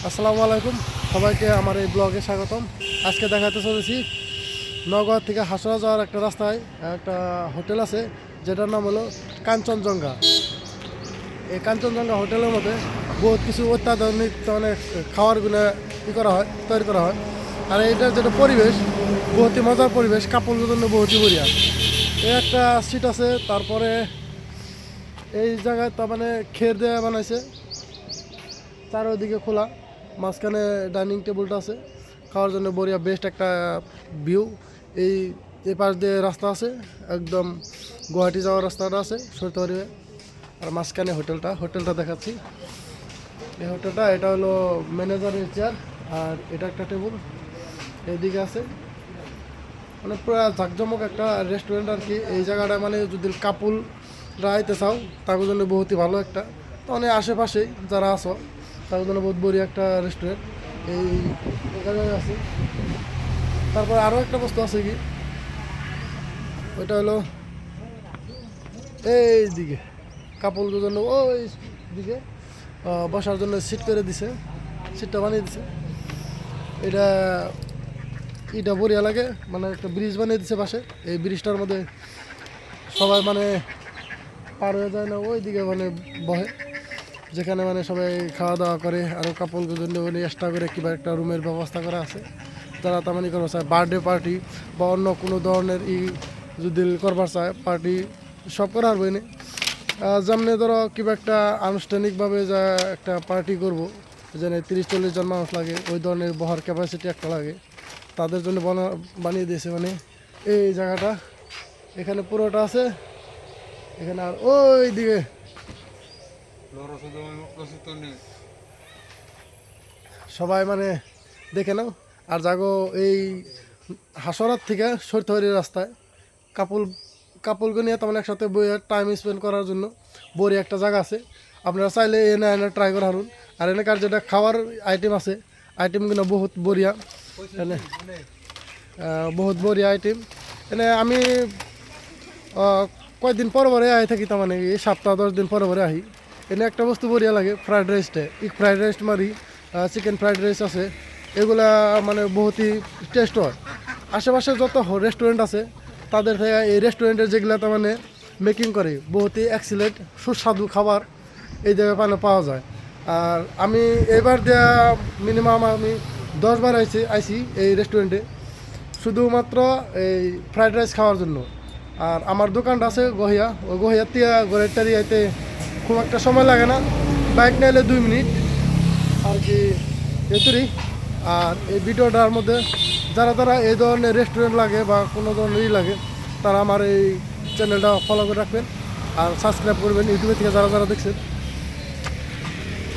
আসসালামু আলাইকুম, সবাইকে আমার এই ব্লগে স্বাগতম। আজকে দেখাতে চলেছি নওগাঁ থেকে হাসরা যাওয়ার একটা রাস্তায় একটা হোটেল আছে, যেটার নাম হলো কাঞ্চনজঙ্ঘা। এই কাঞ্চনজঙ্ঘা হোটেলের মধ্যে বহুত কিছু অত্যাধুনিক মানে খাবারগুলো তৈরি করা হয়। আর এইটার যেটা পরিবেশ, বহুতই মজার পরিবেশ, কাপড়ের জন্য বহুতই বঢ়িয়া। এই একটা সিট আছে, তারপরে এই জায়গায় তার মানে খের দেওয়া বানাইছে, চারোদিকে খোলা, মাঝখানে ডাইনিং টেবিলটা আছে, খাওয়ার জন্য বড়িয়া বেস্ট একটা ভিউ। এই এই পাশ দিয়ে রাস্তা আছে, একদম গুয়াহাটি যাওয়ার রাস্তাটা আছে সরকারি। আর মাঝখানে হোটেলটা দেখাচ্ছি। এই হোটেলটা, এটা হলো ম্যানেজারের চেয়ার, আর এটা একটা টেবিল এইদিকে আছে। মানে পুরো জাঁকজমক একটা রেস্টুরেন্ট আর কি। এই জায়গাটা মানে যদি কাপুলরা আইতে চাও, তার জন্য বহুতই ভালো একটা। তো অনেক আশেপাশেই যারা আছো তার জন্য বহুত বড় একটা রেস্টুরেন্ট এই এখানে আছে। তারপর আরও একটা বস্তু আছে কি, ওইটা হলো এই দিকে কাপড়গুলোর জন্য ওই দিকে বসার জন্য সিট করে দিছে, সিটটা বানিয়ে দিছে। এটা এটা বড়িয়া লাগে, মানে একটা ব্রিজ বানিয়ে দিছে পাশে। এই ব্রিজটার মধ্যে সবাই মানে পার হয়ে যায় না, ওই দিকে মানে বহে, যেখানে মানে সবাই খাওয়া দাওয়া করে। আরও কাপড়গুলোর জন্য মানে এক্সট্রা করে কিংবা একটা রুমের ব্যবস্থা করা আছে। যারা তার মানে করবার চায় বার্থডে পার্টি বা অন্য কোনো ধরনের যদি করবার চায় পার্টি, সব করা পারবে না। যেমনি ধরো কিংবা একটা আনুষ্ঠানিকভাবে যা একটা পার্টি করব, যেন 30-40 জন মানুষ লাগে, ওই ধরনের বহার ক্যাপাসিটি একটা লাগে, তাদের জন্য বানিয়ে দিয়েছে। মানে এই জায়গাটা এখানে পুরোটা আছে, এখানে আর ওই দিকে সবাই মানে দেখে নাও। আর জাগো এই হাসরাত থেকে সরতহরির রাস্তায় কাপলকে নিয়ে তেমন একসাথে বইয়ে টাইম স্পেন্ড করার জন্য বড়ি একটা জায়গা আছে। আপনারা চাইলে এনে এনে ট্রাই করে হারুন। আর এনেকার যেটা খাওয়ার আইটেম আছে, আইটেমগুলো বহুত বড়িয়া, এনে বহুত বড়িয়া আইটেম। এনে আমি কয়েকদিন পরে পরে আই থাকি, তার মানে এই সপ্তাহ 10 দিন পরে পরে আহি। এনে একটা বস্তু বড়িয়া লাগে, ফ্রাইড রাইসটা। ফ্রাইড রাইস মারি, চিকেন ফ্রাইড রাইস আছে, এগুলা মানে বহুতই টেস্ট হয়। আশেপাশে যত রেস্টুরেন্ট আছে তাদের থেকে এই রেস্টুরেন্টের যেগুলো তার মানে মেকিং করে বহুতই এক্সিলেন্ট, সুস্বাদু খাবার এই জায়গায় পাওয়া যায়। আর আমি এবার দেওয়া মিনিমাম আমি 10 বার আইছি এই রেস্টুরেন্টে, শুধুমাত্র এই ফ্রাইড রাইস খাওয়ার জন্য। আর আমার দোকানটা আছে গহিয়া, ওই গহিয়ার তিয়া ঘরের টারি আইতে খুব একটা সময় লাগে না, বাইক নিলে 2 মিনিট আর কি এতই। আর এই ভিডিওটার মধ্যে যারা এই ধরনের রেস্টুরেন্ট লাগে বা কোনো ধরনের লাগে, তারা আমার এই চ্যানেলটা ফলো করে রাখবেন আর সাবস্ক্রাইব করবেন ইউটিউবে থেকে যারা দেখছেন।